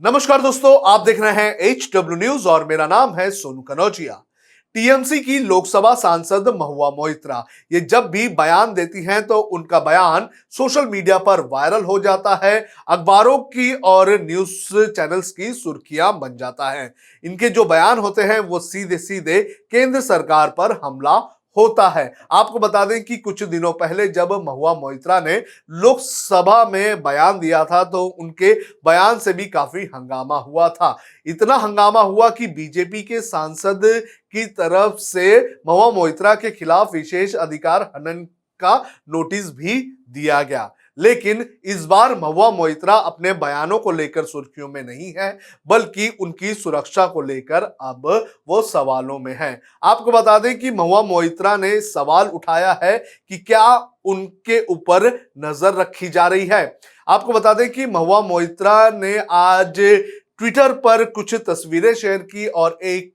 नमस्कार दोस्तों, आप देख रहे हैं HW न्यूज और मेरा नाम है सोनू कनौजिया। टीएमसी की लोकसभा सांसद महुआ मोइत्रा ये जब भी बयान देती हैं तो उनका बयान सोशल मीडिया पर वायरल हो जाता है, अखबारों की और न्यूज चैनल्स की सुर्खियां बन जाता है। इनके जो बयान होते हैं वो सीधे सीधे केंद्र सरकार पर हमला होता है। आपको बता दें कि कुछ दिनों पहले जब महुआ मोइत्रा ने लोकसभा में बयान दिया था तो उनके बयान से भी काफी हंगामा हुआ था। इतना हंगामा हुआ कि बीजेपी के सांसद की तरफ से महुआ मोइत्रा के खिलाफ विशेष अधिकार हनन का नोटिस भी दिया गया। लेकिन इस बार महुआ मोइत्रा अपने बयानों को लेकर सुर्खियों में नहीं है, बल्कि उनकी सुरक्षा को लेकर अब वो सवालों में है। आपको बता दें कि महुआ मोइत्रा ने सवाल उठाया है कि क्या उनके ऊपर नजर रखी जा रही है। आपको बता दें कि महुआ मोइत्रा ने आज ट्विटर पर कुछ तस्वीरें शेयर की और एक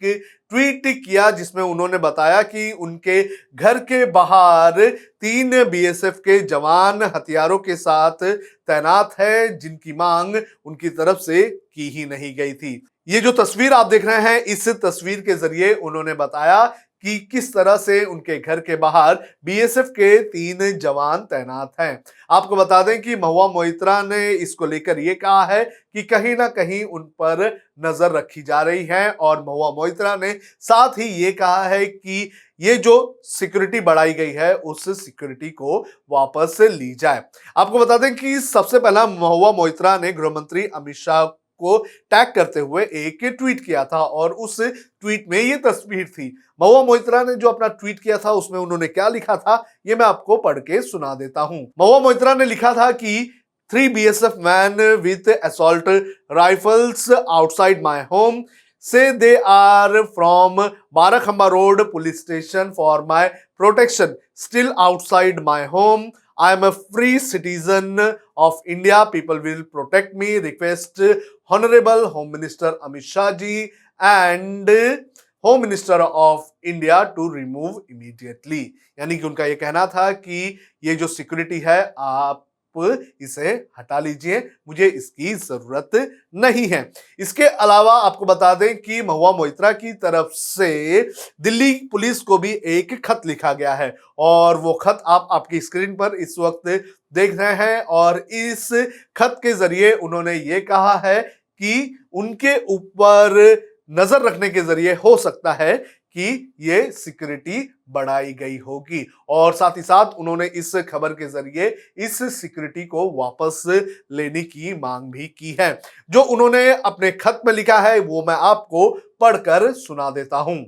ट्वीट किया जिसमें उन्होंने बताया कि उनके घर के बाहर 3 बीएसएफ के जवान हथियारों के साथ तैनात है, जिनकी मांग उनकी तरफ से की ही नहीं गई थी। ये जो तस्वीर आप देख रहे हैं, इस तस्वीर के जरिए उन्होंने बताया कि किस तरह से उनके घर के बाहर बीएसएफ के 3 जवान तैनात हैं। आपको बता दें कि महुआ मोइत्रा ने इसको लेकर ये कहा है कि कहीं ना कहीं उन पर नजर रखी जा रही है और महुआ मोइत्रा ने साथ ही ये कहा है कि ये जो सिक्योरिटी बढ़ाई गई है उस सिक्योरिटी को वापस ली जाए। आपको बता दें कि सबसे पहला महुआ मोइत्रा ने गृह मंत्री अमित शाह को टैग करते हुए एक ट्वीट किया था और उस ट्वीट में ये तस्वीर थी। महुआ मोइत्रा ने जो अपना ट्वीट किया था उसमें उन्होंने क्या लिखा था ये मैं आपको पढ़ के सुना देता हूं। महुआ मोइत्रा ने लिखा था कि 3 BSF men with assault rifles outside my home say they are from Barakhamba Road police station for my protection, still outside my home. I am a free citizen of India. People will protect me. Request Honorable Home Minister Amit Shah ji and home minister of India to remove immediately. यानी कि उनका यह कहना था कि ये जो security है आप इसे हटा लीजिए, मुझे इसकी जरूरत नहीं है। इसके अलावा आपको बता दें कि महुआ मोइत्रा की तरफ से दिल्ली पुलिस को भी एक खत लिखा गया है और वो खत आप आपकी स्क्रीन पर इस वक्त देख रहे हैं और इस खत के जरिए उन्होंने ये कहा है कि उनके ऊपर नजर रखने के जरिए हो सकता है कि ये सिक्योरिटी बढ़ाई गई होगी और साथ ही साथ उन्होंने इस खबर के जरिए इस सिक्योरिटी को वापस लेने की मांग भी की है। जो उन्होंने अपने खत में लिखा है वो मैं आपको पढ़कर सुना देता हूं।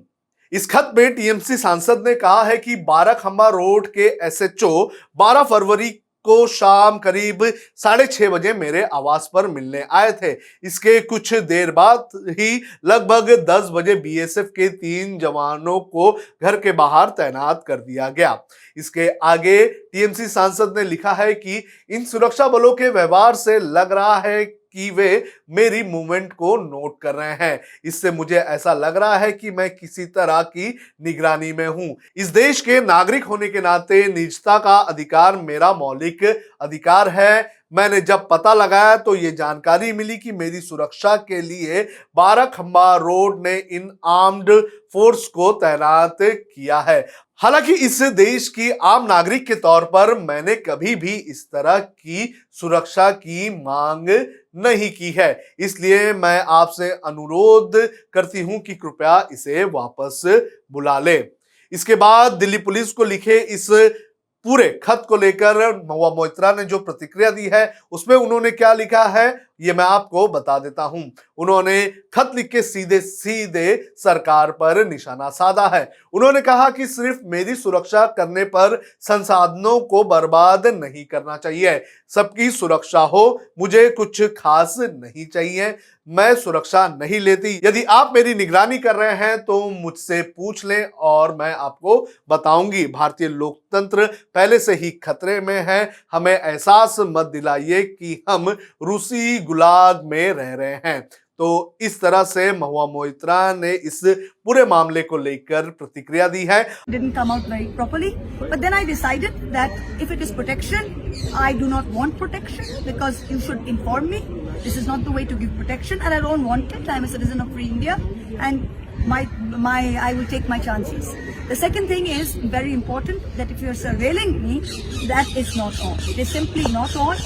इस खत में टीएमसी सांसद ने कहा है कि बाराखंबा रोड के एसएचओ 12 फरवरी को शाम करीब 6:30 बजे मेरे आवास पर मिलने आए थे। इसके कुछ देर बाद ही लगभग 10 बजे बीएसएफ के 3 जवानों को घर के बाहर तैनात कर दिया गया। इसके आगे टीएमसी सांसद ने लिखा है कि इन सुरक्षा बलों के व्यवहार से लग रहा है कि वे मेरी मूवमेंट को नोट कर रहे हैं। इससे मुझे ऐसा लग रहा है कि मैं किसी तरह की निगरानी में हूं। इस देश के नागरिक होने के नाते निजता का अधिकार मेरा मौलिक अधिकार है। मैंने जब पता लगाया तो ये जानकारी मिली कि मेरी सुरक्षा के लिए बाराखंबा रोड ने इन आर्म्ड फोर्स को तैनात किया है। हालांकि इस देश की आम नागरिक के तौर पर मैंने कभी भी इस तरह की सुरक्षा की मांग नहीं की है, इसलिए मैं आपसे अनुरोध करती हूं कि कृपया इसे वापस बुला ले। इसके बाद दिल्ली पुलिस को लिखे इस पूरे खत को लेकर महुआ मोइत्रा ने जो प्रतिक्रिया दी है उसमें उन्होंने क्या लिखा है ये मैं आपको बता देता हूं। उन्होंने खत लिख के सीधे सीधे सरकार पर निशाना साधा है। उन्होंने कहा कि सिर्फ मेरी सुरक्षा करने पर संसाधनों को बर्बाद नहीं करना चाहिए, सबकी सुरक्षा हो, मुझे कुछ खास नहीं चाहिए, मैं सुरक्षा नहीं लेती। यदि आप मेरी निगरानी कर रहे हैं तो मुझसे पूछ लें और मैं आपको बताऊंगी। भारतीय लोकतंत्र पहले से ही खतरे में है, हमें एहसास मत दिलाइए कि हम रूसी गुलाग में रह रहे हैं। तो इस तरह से महुआ मोइत्रा ने इस पूरे मामले को लेकर प्रतिक्रिया दी है। Didn't come out very properly, but then I decided that if it is protection, I do not want protection because you should inform me. This is not the way to give protection, and I don't want it. I'm a citizen of free India, and I will take my chances. The second thing is very important, that if you are surveilling me, that is not on. It is simply not on.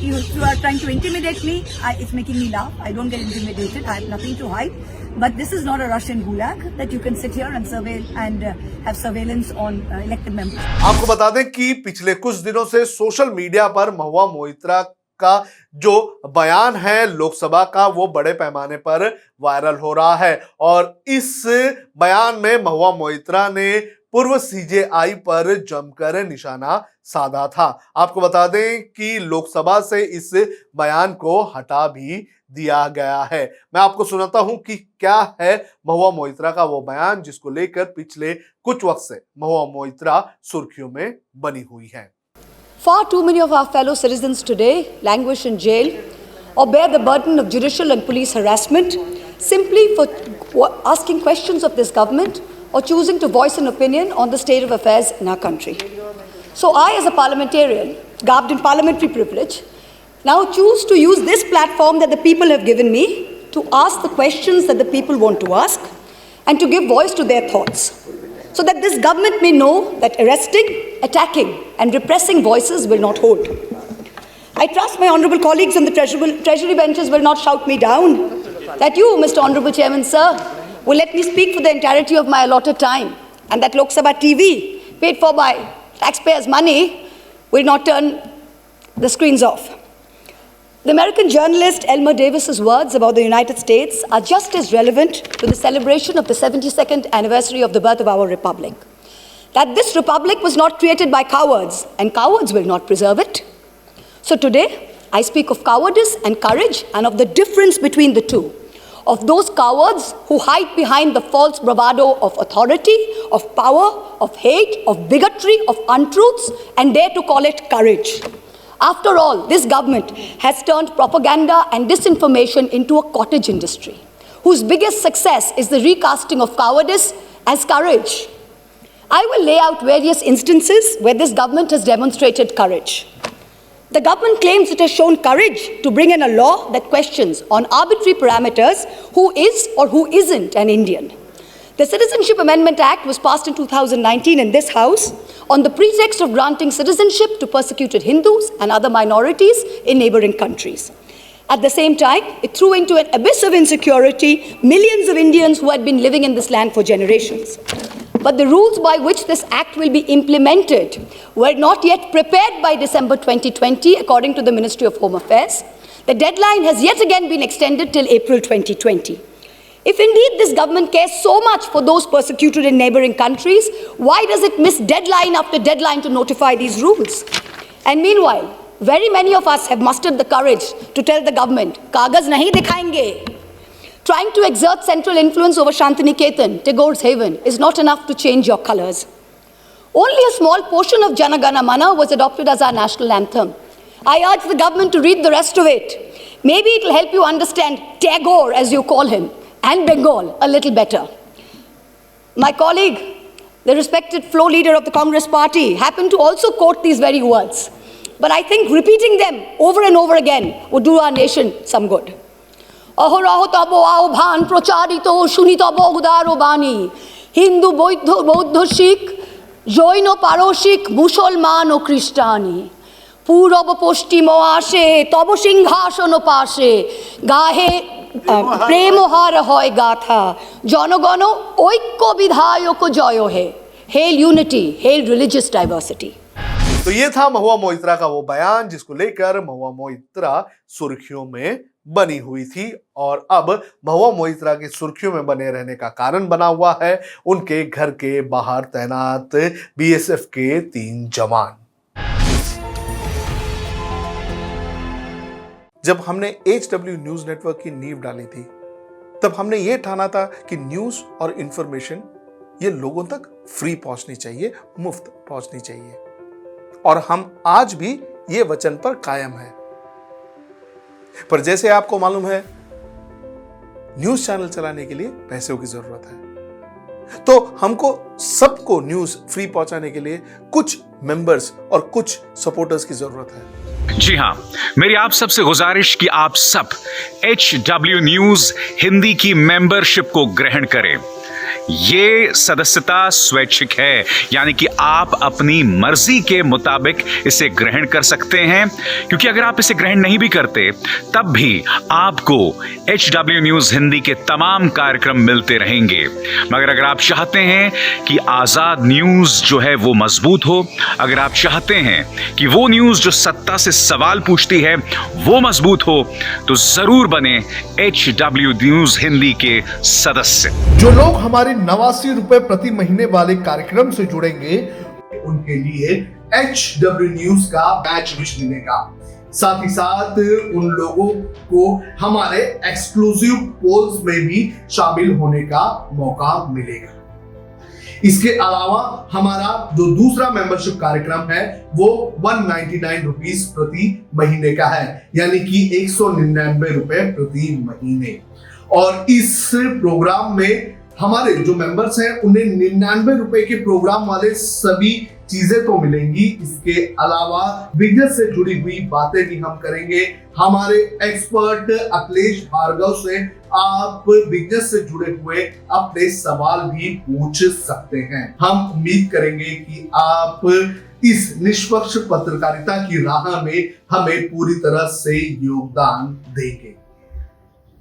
If you are trying to intimidate me, it's making me laugh. I don't get intimidated. I have nothing to hide. But this is not a Russian gulag that you can sit here and surveil and have surveillance on elected members. आपको बता दें कि पिछले कुछ दिनों से social media पर महुआ मोइत्रा का जो बयान है लोकसभा का, वो बड़े पैमाने पर वायरल हो रहा है। और इस बयान में महुआ मोइत्रा ने पूर्व सीजेआई पर जमकर निशाना साधा था। आपको बता दें कि लोकसभा से इस बयान को हटा भी दिया गया है। मैं आपको सुनाता हूं कि क्या है महुआ मोइत्रा का वो बयान, जिसको लेकर पिछले कुछ वक्त से महुआ मोइत्रा सुर्खियों में बनी हुई है। Far too many of our fellow citizens today languish in jail or bear the burden of judicial and police harassment simply for asking questions of this government or choosing to voice an opinion on the state of affairs in our country. So I, as a parliamentarian, garbed in parliamentary privilege, now choose to use this platform that the people have given me to ask the questions that the people want to ask and to give voice to their thoughts, so that this government may know that arresting, attacking and repressing voices will not hold. I trust my honourable colleagues on the treasury benches will not shout me down, that you, Mr. Honourable Chairman, sir, will let me speak for the entirety of my allotted time, and that Lok Sabha TV, paid for by taxpayers' money, will not turn the screens off. The American journalist Elmer Davis's words about the United States are just as relevant to the celebration of the 72nd anniversary of the birth of our republic. That this republic was not created by cowards, and cowards will not preserve it. So today, I speak of cowardice and courage, and of the difference between the two. Of those cowards who hide behind the false bravado of authority, of power, of hate, of bigotry, of untruths, and dare to call it courage. After all, this government has turned propaganda and disinformation into a cottage industry, whose biggest success is the recasting of cowardice as courage. I will lay out various instances where this government has demonstrated courage. The government claims it has shown courage to bring in a law that questions on arbitrary parameters who is or who isn't an Indian. The Citizenship Amendment Act was passed in 2019 in this House on the pretext of granting citizenship to persecuted Hindus and other minorities in neighboring countries. At the same time, it threw into an abyss of insecurity millions of Indians who had been living in this land for generations. But the rules by which this act will be implemented were not yet prepared by December 2020, according to the Ministry of Home Affairs. The deadline has yet again been extended till April 2020. If indeed this government cares so much for those persecuted in neighboring countries, why does it miss deadline after deadline to notify these rules? And meanwhile, very many of us have mustered the courage to tell the government, "Kagaz nahi dikhayenge." Trying to exert central influence over Shantiniketan, Tagore's haven, is not enough to change your colors. Only a small portion of Jana Gana Mana was adopted as our national anthem. I urge the government to read the rest of it. Maybe it will help you understand Tagore, as you call him, and Bengal a little better. My colleague, the respected floor leader of the Congress party, happened to also quote these very words. But I think repeating them over and over again would do our nation some good. অহরহ তব আহ্বান প্রচারিত শুনি তব উদার বাণী হিন্দু বৌদ্ধ শিখ জৈন পারসিক মুসলমান ও খ্রিস্টানি পূরব পশ্চিম আসে তব সিংহাসন পাশে গাহে প্রেমহার হয় গাথা জনগণ ঐক্য বিধায়ক জয় হে হেল यूनिटी हेल रिलीजियस डाइवर्सिटी। तो ये था महुआ मोइत्रा का वो बयान जिसको लेकर महुआ मोइत्रा सुर्खियों में बनी हुई थी, और अब महुआ मोइत्रा की सुर्खियों में बने रहने का कारण बना हुआ है उनके घर के बाहर तैनात बीएसएफ के 3 जवान। जब हमने HW न्यूज नेटवर्क की नींव डाली थी, तब हमने ये ठाना था कि न्यूज और इंफॉर्मेशन ये लोगों तक फ्री पहुंचनी चाहिए, मुफ्त पहुंचनी चाहिए, और हम आज भी ये वचन पर कायम हैं। पर जैसे आपको मालूम है, न्यूज चैनल चलाने के लिए पैसों की जरूरत है, तो हमको सबको न्यूज फ्री पहुंचाने के लिए कुछ मेंबर्स और कुछ सपोर्टर्स की जरूरत है। जी हाँ, मेरी आप सबसे गुजारिश कि आप सब HW न्यूज हिंदी की मेंबरशिप को ग्रहण करें। ये सदस्यता स्वैच्छिक है, यानी कि आप अपनी मर्जी के मुताबिक इसे ग्रहण कर सकते हैं, क्योंकि अगर आप इसे ग्रहण नहीं भी करते तब भी आपको HW न्यूज हिंदी के तमाम कार्यक्रम मिलते रहेंगे। मगर अगर आप चाहते हैं कि आजाद न्यूज जो है वो मजबूत हो, अगर आप चाहते हैं कि वो न्यूज जो सत्ता से सवाल पूछती है वो मजबूत हो, तो जरूर बने HW न्यूज हिंदी के सदस्य। जो लोग हमारे 89 रुपए प्रति महीने वाले कार्यक्रम से जुड़ेंगे उनके लिए HW न्यूज का बैच विश मिलेगा। साथ ही साथ उन लोगों को हमारे एक्सक्लूसिव पोल्स में भी शामिल होने का मौका मिलेगा। इसके अलावा हमारा जो दूसरा मेंबरशिप कार्यक्रम है वो 199 रुपीस प्रति महीने का है, यानी कि 199 रुपए प्रति महीने। और इस प्रोग्राम में हमारे जो मेंबर्स हैं उन्हें 99 रुपए के प्रोग्राम वाले सभी चीजें तो मिलेंगी। इसके अलावा बिजनेस से जुड़ी हुई बातें भी हम करेंगे। हमारे एक्सपर्ट अखिलेश भार्गव से आप बिजनेस से जुड़े हुए अपने सवाल भी पूछ सकते हैं। हम उम्मीद करेंगे कि आप इस निष्पक्ष पत्रकारिता की राह में हमें पूरी तरह से योगदान देंगे।